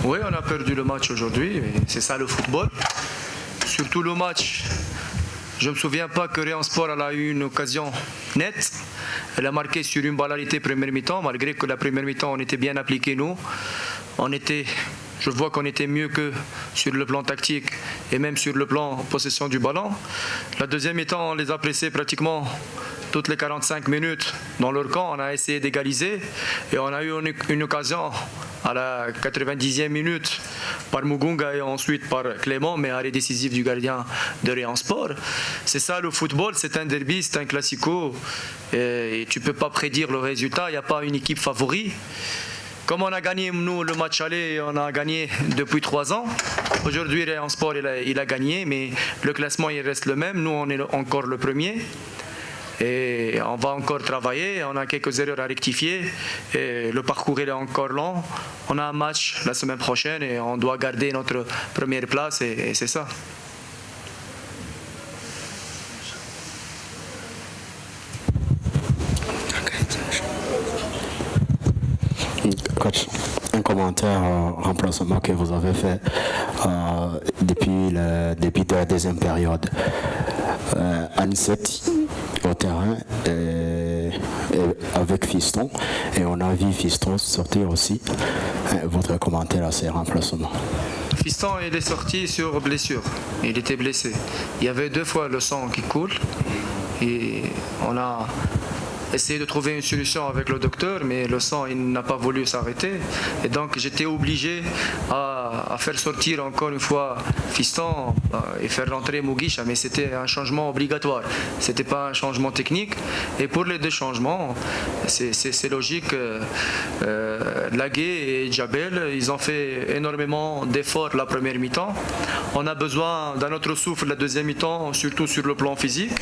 Oui, on a perdu le match aujourd'hui, mais c'est ça le football. Surtout le match. Je ne me souviens pas que Réan Sport elle a eu une occasion nette. Elle a marqué sur une balle arrêtée première mi-temps, malgré que la première mi-temps on était bien appliqués nous. Je vois qu'on était mieux que sur le plan tactique et même sur le plan possession du ballon. La deuxième mi-temps, on les a pressés pratiquement toutes les 45 minutes dans leur camp. On a essayé d'égaliser et on a eu une occasion à la 90e minute par Mugunga et ensuite par Clément, mais arrêt décisif du gardien de Réan Sport. C'est ça le football, c'est un derby, c'est un classico et tu ne peux pas prédire le résultat, il n'y a pas une équipe favori. Comme on a gagné, nous, le match aller, on a gagné depuis 3 ans. Aujourd'hui, Réan Sport, il a gagné, mais le classement, il reste le même. Nous, on est encore le premier. Et on va encore travailler. On a quelques erreurs à rectifier. Et le parcours, il est encore long. On a un match la semaine prochaine et on doit garder notre première place. Et c'est ça. Coach, un commentaire remplacement que vous avez fait depuis le début de la deuxième période. Anicet au terrain et avec Fiston, et on a vu Fiston sortir aussi. Votre commentaire à ces remplacements. Fiston, il est sorti sur blessure. Il était blessé. Il y avait 2 fois le sang qui coule et on a essayer de trouver une solution avec le docteur, mais le sang il n'a pas voulu s'arrêter. Et donc j'étais obligé à faire sortir encore une fois Fiston et faire rentrer Mugisha, mais c'était un changement obligatoire. C'était pas un changement technique. Et pour les 2 changements, c'est logique. Lagué et Djabel, ils ont fait énormément d'efforts la première mi-temps. On a besoin d'un autre souffle la deuxième mi-temps, surtout sur le plan physique.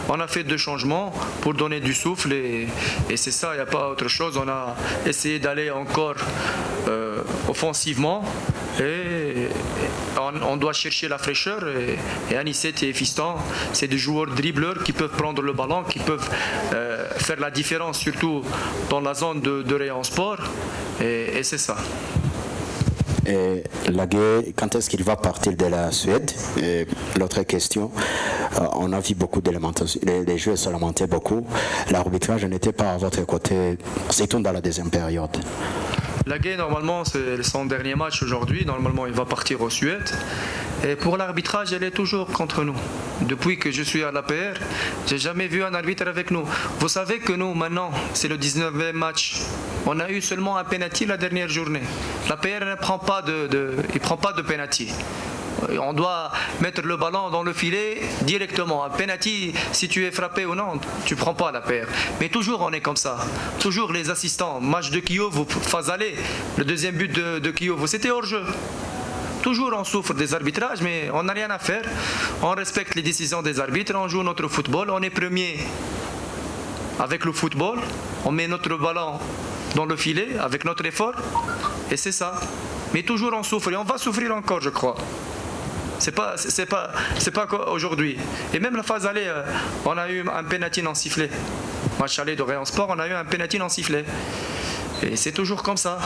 On a fait 2 changements pour donner du souffle. Et c'est ça, il n'y a pas autre chose. On a essayé d'aller encore offensivement et on doit chercher la fraîcheur. Et Anicet et Fiston, c'est des joueurs dribbleurs qui peuvent prendre le ballon, qui peuvent faire la différence, surtout dans la zone de Réan Sport. Et c'est ça. Et Lagué, quand est-ce qu'il va partir de la Suède? Et l'autre question, on a vu beaucoup d'éléments, les jeux se lamentaient beaucoup. L'arbitrage n'était pas à votre côté, surtout dans la deuxième période. Lagué, normalement, c'est son dernier match aujourd'hui. Normalement, il va partir au Suède. Et pour l'arbitrage, elle est toujours contre nous. Depuis que je suis à l'APR, j'ai jamais vu un arbitre avec nous. Vous savez que nous, maintenant, c'est le 19e match. On a eu seulement un penalty la dernière journée. L'APR ne prend pas il prend pas de penalty. On doit mettre le ballon dans le filet directement. Un penalty, si tu es frappé ou non, tu ne prends pas la paire. Mais toujours on est comme ça. Toujours les assistants. Match de Kiev, phase aller. Le deuxième but de Kiev, c'était hors-jeu. Toujours on souffre des arbitrages, mais on n'a rien à faire. On respecte les décisions des arbitres, on joue notre football, on est premier avec le football. On met notre ballon dans le filet avec notre effort. Et c'est ça. Mais toujours on souffre et on va souffrir encore, je crois. C'est pas aujourd'hui. Et même la phase aller, on a eu un penalty non sifflé. Match aller de Réan Sport, on a eu un penalty non sifflé. Et c'est toujours comme ça.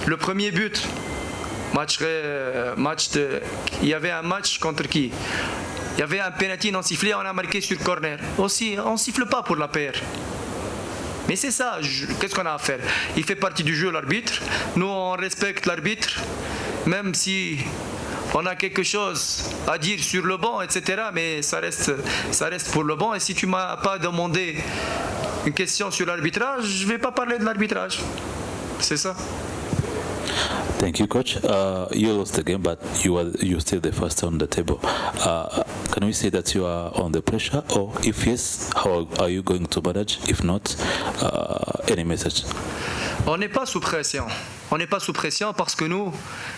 Le premier but, il y avait un match contre qui? Il y avait un penalty non sifflé, on a marqué sur corner. Aussi, on ne siffle pas pour la paire. Mais c'est ça, qu'est-ce qu'on a à faire? Il fait partie du jeu, l'arbitre. Nous, on respecte l'arbitre, même si on a quelque chose à dire sur le banc, etc. Mais ça reste pour le banc. Et si tu ne m'as pas demandé une question sur l'arbitrage, je ne vais pas parler de l'arbitrage. C'est ça. Thank you, coach. You lost the game, but you're still the first on the table. Can we say that you are on the pressure, or if yes, how are you going to manage? If not, any message? On n'est pas sous pression. On n'est pas sous pression parce que nous,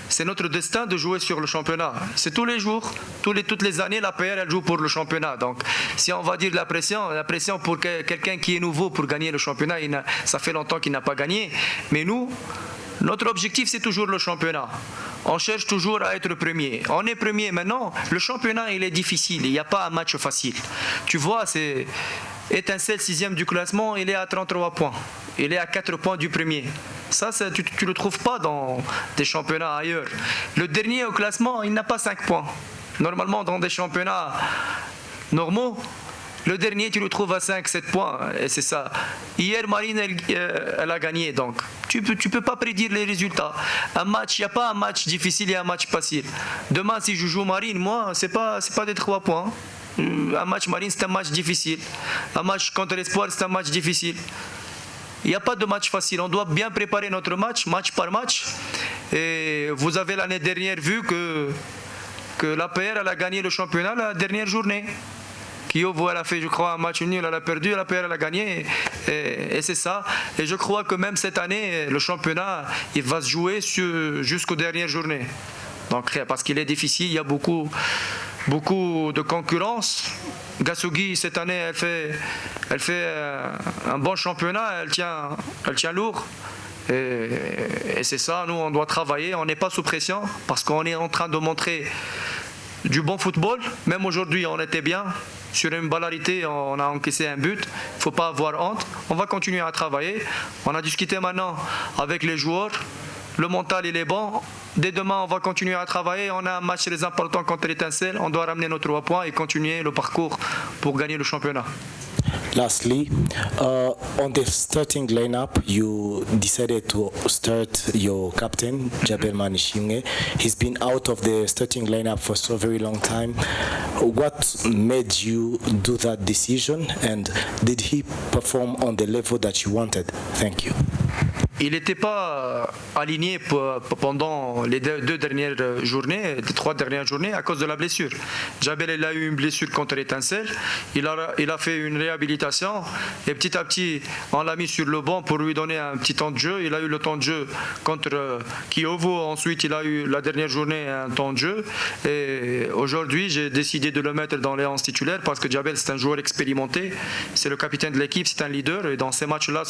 c'est notre destin de jouer sur le championnat. C'est tous les jours, toutes les années, la PR elle joue pour le championnat. Donc, si on va dire la pression pour quelqu'un qui est nouveau pour gagner le championnat, ça fait longtemps qu'il n'a pas gagné. Mais nous, notre objectif, c'est toujours le championnat. On cherche toujours à être premier. On est premier maintenant. Le championnat, il est difficile. Il n'y a pas un match facile. Tu vois, c'est Étincelle, 6e du classement, il est à 33 points. Il est à 4 points du premier. Ça, tu ne le trouves pas dans des championnats ailleurs. Le dernier au classement, il n'a pas 5 points. Normalement, dans des championnats normaux, le dernier, tu le trouves à 5-7 points. Et c'est ça. Hier, Marine, elle a gagné. Donc, tu peux pas prédire les résultats. Un match, il n'y a pas un match difficile et un match facile. Demain, si je joue Marine, moi, c'est pas des 3 points. Un match Marine, c'est un match difficile. Un match contre l'Espoir, c'est un match difficile. Il n'y a pas de match facile. On doit bien préparer notre match, match par match. Et vous avez l'année dernière vu que l'APR elle a gagné le championnat la dernière journée. Kiovo, elle a fait, je crois, un match nul, elle a perdu, l'APR elle a gagné. Et c'est ça. Et je crois que même cette année, le championnat, il va se jouer jusqu'aux dernières journées. Donc, parce qu'il est difficile, il y a beaucoup de concurrence. Gassogi, cette année, elle fait un bon championnat, elle tient lourd. Et c'est ça, nous, on doit travailler, on n'est pas sous pression parce qu'on est en train de montrer du bon football. Même aujourd'hui, on était bien. Sur une balle arrêtée, on a encaissé un but. Il ne faut pas avoir honte. On va continuer à travailler. On a discuté maintenant avec les joueurs. Le mental, il est bon. Dès demain, on va continuer à travailler. On a un match très important contre l'Étincelle. On doit ramener nos 3 points et continuer le parcours pour gagner le championnat. Lastly, on the starting lineup, you decided to start your captain, Jabel Manishimwe. He's been out of the starting lineup for so very long time. What made you do that decision, and did he perform on the level that you wanted? Thank you. Il n'était pas aligné pendant les 2 dernières journées, les 3 dernières journées à cause de la blessure. Jabel il a eu une blessure contre l'Étincelle. Il a fait une réhabilitation et petit à petit on l'a mis sur le banc pour lui donner un petit temps de jeu. Il a eu le temps de jeu contre Kiovo. Ensuite il a eu la dernière journée un temps de jeu. Et aujourd'hui j'ai décidé de le mettre dans les 11 titulaires parce que Jabel c'est un joueur expérimenté. C'est le capitaine de l'équipe, c'est un leader. Et dans ces matchs-là,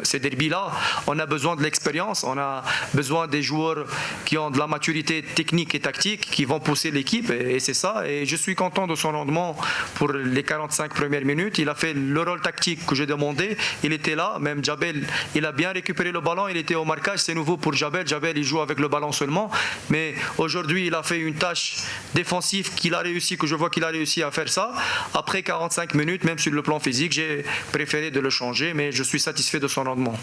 ces derbys-là, on a besoin de l'expérience, on a besoin des joueurs qui ont de la maturité technique et tactique, qui vont pousser l'équipe, et c'est ça. Et je suis content de son rendement pour les 45 premières minutes. Il a fait le rôle tactique que j'ai demandé, il était là. Même Jabel, il a bien récupéré le ballon, il était au marquage, c'est nouveau pour Jabel. Jabel, il joue avec le ballon seulement, mais aujourd'hui, il a fait une tâche défensive que je vois qu'il a réussi à faire ça. Après 45 minutes, même sur le plan physique, j'ai préféré de le changer, mais je suis satisfait de son rendement.